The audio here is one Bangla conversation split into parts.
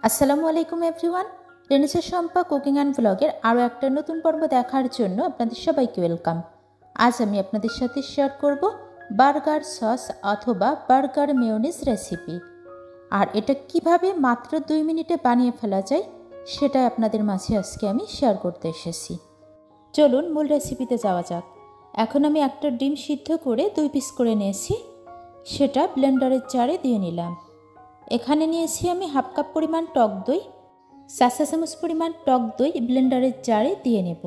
আসসালামু আলাইকুম everyone. Renaissance Shampa cooking and ব্লগের আরও একটা নতুন পর্ব দেখার জন্য আপনাদের সবাইকে ওয়েলকাম। আজ আমি আপনাদের সাথে শেয়ার করব বার্গার সস অথবা বার্গার মেয়োনিজ রেসিপি। আর এটা কিভাবে মাত্র 2 মিনিটে বানিয়ে ফেলা যায় সেটাই আপনাদের মাঝে আজকে আমি শেয়ার করতে এসেছি। চলুন মূল রেসিপিতে যাওয়া যাক। এখন আমি একটা ডিম সিদ্ধ করে 2 পিস করে নিয়েছি, সেটা ব্লেন্ডারের জারে দিয়ে নিলাম। এখানে নিয়েছি আমি হাফ কাপ পরিমাণ টক দই, 4 চা চামচ পরিমাণ টক দই ব্লেন্ডারের জারে দিয়ে নেব।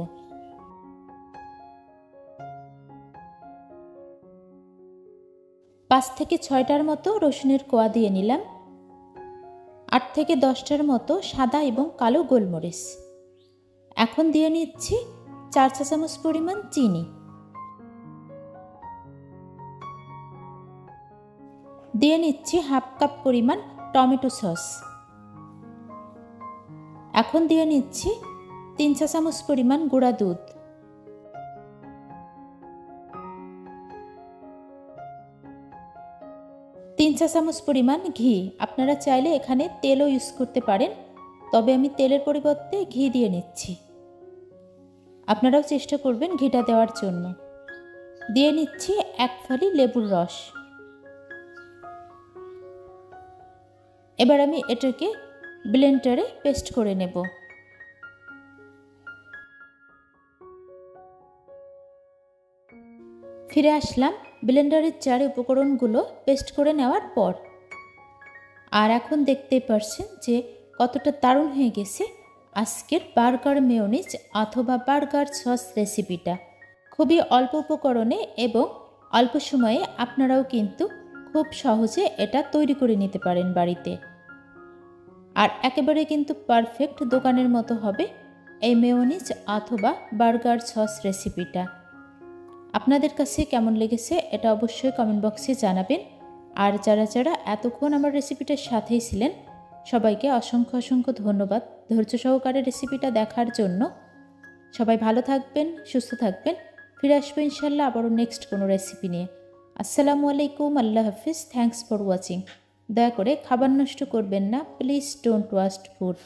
পাঁচ থেকে 6টার মতো রসুনের কোয়া দিয়ে নিলাম। 8 থেকে 10টার মতো সাদা এবং কালো গোলমরিচ। এখন দিয়ে নিচ্ছি 4 চা চামচ পরিমাণ চিনি। দিয়ে নিচ্ছি হাফ কাপ পরিমাণ টমেটো সস। এখন দিয়ে নিচ্ছি 3 চা চামচ পরিমাণ গুঁড়া দুধ। তিন চা চামচ পরিমাণ ঘি। আপনারা চাইলে এখানে তেলও ইউজ করতে পারেন, তবে আমি তেলের পরিবর্তে ঘি দিয়ে নিচ্ছি। আপনারাও চেষ্টা করবেন ঘিটা দেওয়ার জন্য। দিয়ে নিচ্ছি 1 ফালি লেবুর রস। এবার আমি এটাকে ব্লেন্ডারে পেস্ট করে নেব। ফিরে আসলাম ব্লেন্ডারের জারে উপকরণগুলো পেস্ট করে নেওয়ার পর। আর এখন দেখতেই পারছেন যে কতটা দারুণ হয়ে গেছে আজকের বার্গার মেয়োনিজ অথবা বার্গার সস রেসিপিটা। খুবই অল্প উপকরণে এবং অল্প সময়ে আপনারাও কিন্তু খুব সহজে এটা তৈরি করে নিতে পারেন বাড়িতে। আর একেবারে কিন্তু পারফেক্ট দোকানের মতো হবে এই মেয়োনিজ অথবা বার্গার সস রেসিপিটা। আপনাদের কাছে কেমন লেগেছে এটা অবশ্যই কমেন্ট বক্সে জানাবেন। আর যারা যারা এতক্ষণ আমার রেসিপিটার সাথেই ছিলেন সবাইকে অসংখ্য অসংখ্য ধন্যবাদ ধৈর্য সহকারে রেসিপিটা দেখার জন্য। সবাই ভালো থাকবেন, সুস্থ থাকবেন। ফিরে আসবো ইনশাল্লাহ আবারও নেক্সট কোনো রেসিপি নিয়ে। আসসালামু আলাইকুম, আল্লাহ হাফিজ, থ্যাঙ্কস ফর ওয়াচিং। দয়া করে খাবার নষ্ট করবেন না, প্লিজ ডোন্ট ওয়েস্ট ফুড।